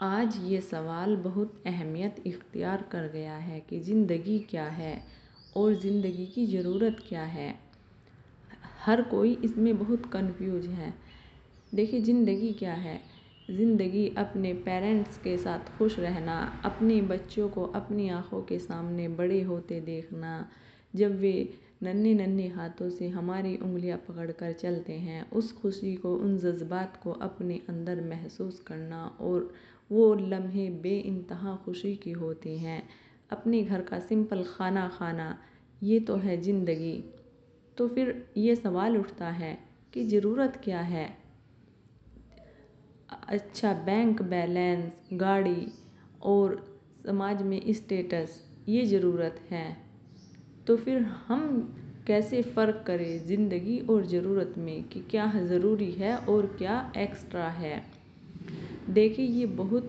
آج یہ سوال بہت اہمیت اختیار کر گیا ہے کہ زندگی کیا ہے اور زندگی کی ضرورت کیا ہے۔ ہر کوئی اس میں بہت کنفیوز ہے۔ دیکھیے زندگی کیا ہے؟ زندگی اپنے پیرنٹس کے ساتھ خوش رہنا، اپنے بچوں کو اپنی آنکھوں کے سامنے بڑے ہوتے دیکھنا، جب وہ ننھے ننھے ہاتھوں سے ہماری انگلیاں پکڑ کر چلتے ہیں، اس خوشی کو، ان جذبات کو اپنے اندر محسوس کرنا، اور وہ لمحے بے انتہا خوشی کے ہوتے ہیں۔ اپنے گھر کا سمپل کھانا کھانا، یہ تو ہے زندگی۔ تو پھر یہ سوال اٹھتا ہے کہ ضرورت کیا ہے؟ اچھا بینک بیلنس، گاڑی اور سماج میں اسٹیٹس، یہ ضرورت ہے۔ تو پھر ہم کیسے فرق کریں زندگی اور ضرورت میں کہ کیا ضروری ہے اور کیا ایکسٹرا ہے؟ دیکھیے یہ بہت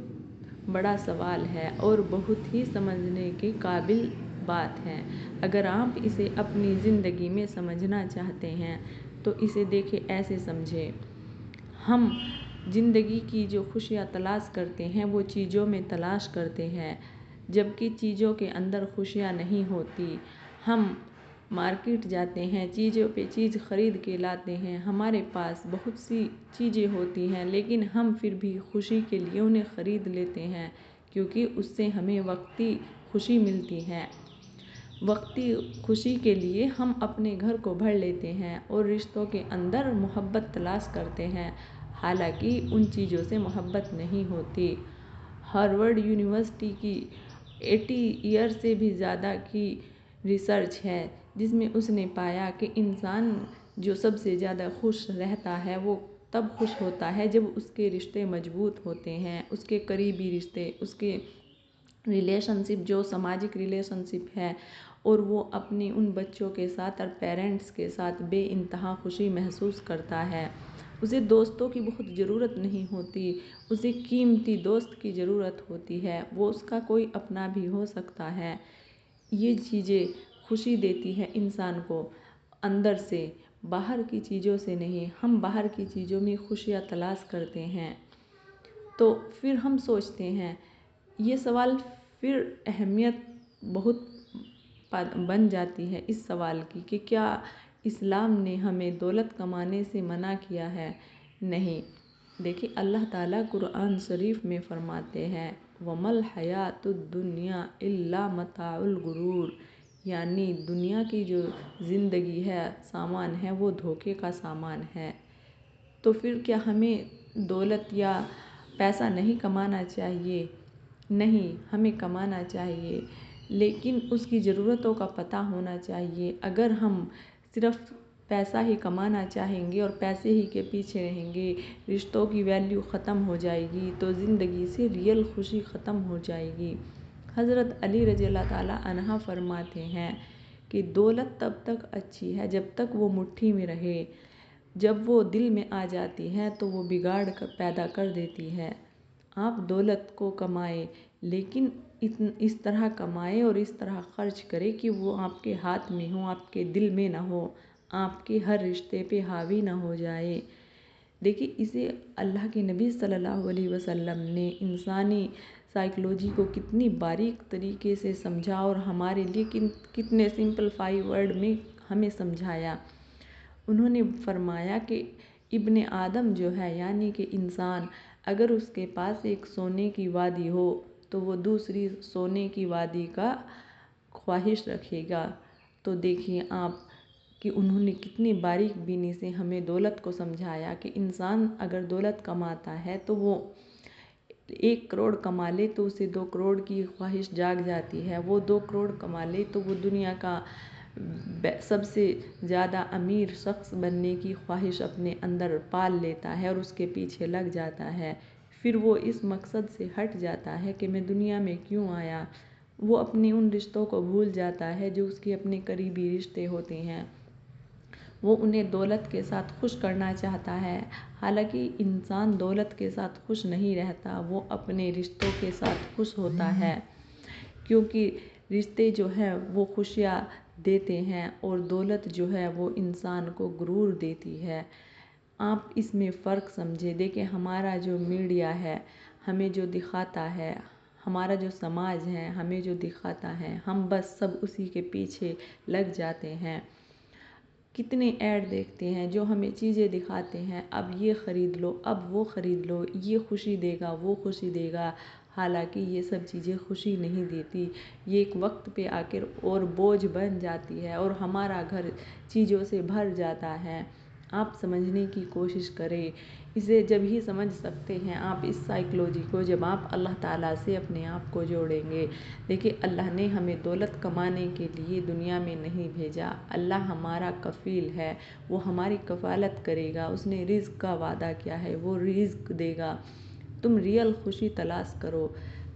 بڑا سوال ہے اور بہت ہی سمجھنے کے قابل بات ہے۔ اگر آپ اسے اپنی زندگی میں سمجھنا چاہتے ہیں تو اسے دیکھیں، ایسے سمجھیں۔ ہم زندگی کی جو خوشیاں تلاش کرتے ہیں وہ چیزوں میں تلاش کرتے ہیں، جبکہ چیزوں کے اندر خوشیاں نہیں ہوتی۔ ہم مارکیٹ جاتے ہیں، چیزوں پہ چیز خرید کے لاتے ہیں، ہمارے پاس بہت سی چیزیں ہوتی ہیں، لیکن ہم پھر بھی خوشی کے لیے انہیں خرید لیتے ہیں، کیونکہ اس سے ہمیں وقتی خوشی ملتی ہے۔ وقتی خوشی کے لیے ہم اپنے گھر کو بھر لیتے ہیں اور رشتوں کے اندر محبت تلاش کرتے ہیں، حالانکہ ان چیزوں سے محبت نہیں ہوتی۔ ہارورڈ یونیورسٹی کی 80 ایئر سے بھی زیادہ کی ریسرچ ہے، جس میں اس نے پایا کہ انسان جو سب سے زیادہ خوش رہتا ہے وہ تب خوش ہوتا ہے جب اس کے رشتے مضبوط ہوتے ہیں، اس کے قریبی رشتے، اس کے ریلیشن شپ جو سماجک ریلیشن شپ ہے، اور وہ اپنے ان بچوں کے ساتھ اور پیرنٹس کے ساتھ بے انتہا خوشی محسوس کرتا ہے۔ اسے دوستوں کی بہت ضرورت نہیں ہوتی، اسے قیمتی دوست کی ضرورت ہوتی ہے، وہ اس کا کوئی اپنا بھی ہو سکتا ہے۔ یہ چیزیں خوشی دیتی ہے انسان کو اندر سے، باہر کی چیزوں سے نہیں۔ ہم باہر کی چیزوں میں خوشیاں تلاش کرتے ہیں، تو پھر ہم سوچتے ہیں، یہ سوال پھر اہمیت بہت بن جاتی ہے اس سوال کی کہ کیا اسلام نے ہمیں دولت کمانے سے منع کیا ہے؟ نہیں۔ دیکھیے اللہ تعالیٰ قرآن شریف میں فرماتے ہیں وَمَا الْحَيَاةُ الدُّنْيَا إِلَّا مَتَاعُ الْغُرُورِ، یعنی دنیا کی جو زندگی ہے، سامان ہے، وہ دھوکے کا سامان ہے۔ تو پھر کیا ہمیں دولت یا پیسہ نہیں کمانا چاہیے؟ نہیں، ہمیں کمانا چاہیے، لیکن اس کی ضرورتوں کا پتہ ہونا چاہیے۔ اگر ہم صرف پیسہ ہی کمانا چاہیں گے اور پیسے ہی کے پیچھے رہیں گے، رشتوں کی ویلیو ختم ہو جائے گی، تو زندگی سے ریئل خوشی ختم ہو جائے گی۔ حضرت علی رضی اللہ تعالیٰ عنہ فرماتے ہیں کہ دولت تب تک اچھی ہے جب تک وہ مٹھی میں رہے، جب وہ دل میں آ جاتی ہے تو وہ بگاڑ پیدا کر دیتی ہے۔ آپ دولت کو کمائیں، لیکن اس طرح کمائیں اور اس طرح خرچ کریں کہ وہ آپ کے ہاتھ میں ہو، آپ کے دل میں نہ ہو، آپ کے ہر رشتے پہ حاوی نہ ہو جائے۔ دیکھیے اسے اللہ کے نبی صلی اللہ علیہ وسلم نے انسانی سائیکلوجی کو کتنی باریک طریقے سے سمجھا اور ہمارے لیے کتنے سمپلیفائی ورڈ میں ہمیں سمجھایا۔ انہوں نے فرمایا کہ ابن آدم جو ہے، یعنی کہ انسان، اگر اس کے پاس ایک سونے کی وادی ہو تو وہ دوسری سونے کی وادی کا خواہش رکھے گا۔ تو دیکھیے آپ کہ انہوں نے کتنی باریک بینی سے ہمیں دولت کو سمجھایا کہ انسان اگر دولت کماتا ہے تو وہ 1 کروڑ کما لے تو اسے 2 کروڑ کی خواہش جاگ جاتی ہے، وہ 2 کروڑ کما لے تو وہ دنیا کا سب سے زیادہ امیر شخص بننے کی خواہش اپنے اندر پال لیتا ہے اور اس کے پیچھے لگ جاتا ہے۔ پھر وہ اس مقصد سے ہٹ جاتا ہے کہ میں دنیا میں کیوں آیا، وہ اپنے ان رشتوں کو بھول جاتا ہے جو اس کے اپنے قریبی رشتے ہوتے ہیں، وہ انہیں دولت کے ساتھ خوش کرنا چاہتا ہے۔ حالانکہ انسان دولت کے ساتھ خوش نہیں رہتا، وہ اپنے رشتوں کے ساتھ خوش ہوتا ہے، کیونکہ رشتے جو ہیں وہ خوشیاں دیتے ہیں اور دولت جو ہے وہ انسان کو غرور دیتی ہے۔ آپ اس میں فرق سمجھیں۔ دیکھیں ہمارا جو میڈیا ہے، ہمیں جو دکھاتا ہے، ہمارا جو سماج ہے ہمیں جو دکھاتا ہے، ہم بس سب اسی کے پیچھے لگ جاتے ہیں۔ کتنے ایڈ دیکھتے ہیں جو ہمیں چیزیں دکھاتے ہیں، اب یہ خرید لو، اب وہ خرید لو، یہ خوشی دے گا، وہ خوشی دے گا، حالانکہ یہ سب چیزیں خوشی نہیں دیتی۔ یہ ایک وقت پہ آ کر اور بوجھ بن جاتی ہے اور ہمارا گھر چیزوں سے بھر جاتا ہے۔ آپ سمجھنے کی کوشش کریں، اسے جب ہی سمجھ سکتے ہیں آپ اس سائیکلوجی کو، جب آپ اللہ تعالیٰ سے اپنے آپ کو جوڑیں گے۔ دیکھیں، اللہ نے ہمیں دولت کمانے کے لیے دنیا میں نہیں بھیجا۔ اللہ ہمارا کفیل ہے، وہ ہماری کفالت کرے گا۔ اس نے رزق کا وعدہ کیا ہے، وہ رزق دے گا۔ تم ریئل خوشی تلاش کرو۔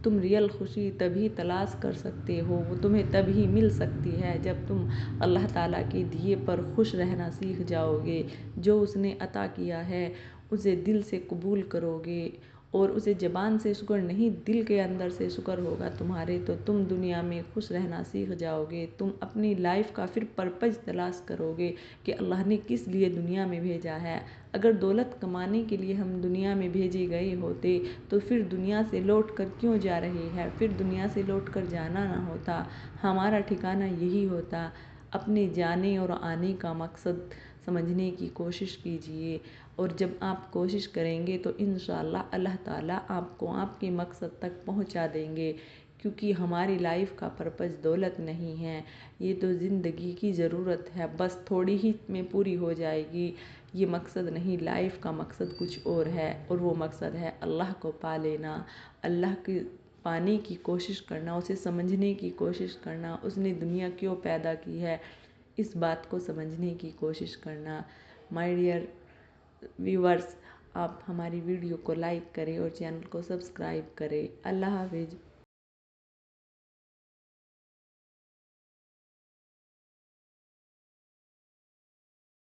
تم ریئل خوشی تبھی تلاش کر سکتے ہو، وہ تمہیں تبھی مل سکتی ہے جب تم اللہ تعالیٰ کے دیے پر خوش رہنا سیکھ جاؤ گے۔ جو اس نے عطا کیا ہے اسے دل سے قبول کرو گے، اور اسے زبان سے شکر نہیں، دل کے اندر سے شکر ہوگا تمہارے، تو تم دنیا میں خوش رہنا سیکھ جاؤ گے۔ تم اپنی لائف کا پھر پرپز تلاش کرو گے کہ اللہ نے کس لیے دنیا میں بھیجا ہے۔ اگر دولت کمانے کے لیے ہم دنیا میں بھیجے گئے ہوتے تو پھر دنیا سے لوٹ کر کیوں جا رہے ہیں؟ پھر دنیا سے لوٹ کر جانا نہ ہوتا، ہمارا ٹھکانہ یہی ہوتا۔ اپنے جانے اور آنے کا مقصد سمجھنے کی کوشش کیجیے، اور جب آپ کوشش کریں گے تو انشاءاللہ اللہ تعالیٰ آپ کو آپ کے مقصد تک پہنچا دیں گے، کیونکہ ہماری لائف کا پرپز دولت نہیں ہے، یہ تو زندگی کی ضرورت ہے، بس تھوڑی ہی میں پوری ہو جائے گی۔ یہ مقصد نہیں، لائف کا مقصد کچھ اور ہے، اور وہ مقصد ہے اللہ کو پا لینا، اللہ کے پانے کی کوشش کرنا، اسے سمجھنے کی کوشش کرنا، اس نے دنیا کیوں پیدا کی ہے اس بات کو سمجھنے کی کوشش کرنا۔ مائی ڈیئر ویورز، آپ ہماری ویڈیو کو لائک کریں اور چینل کو سبسکرائب کریں۔ اللہ حافظ۔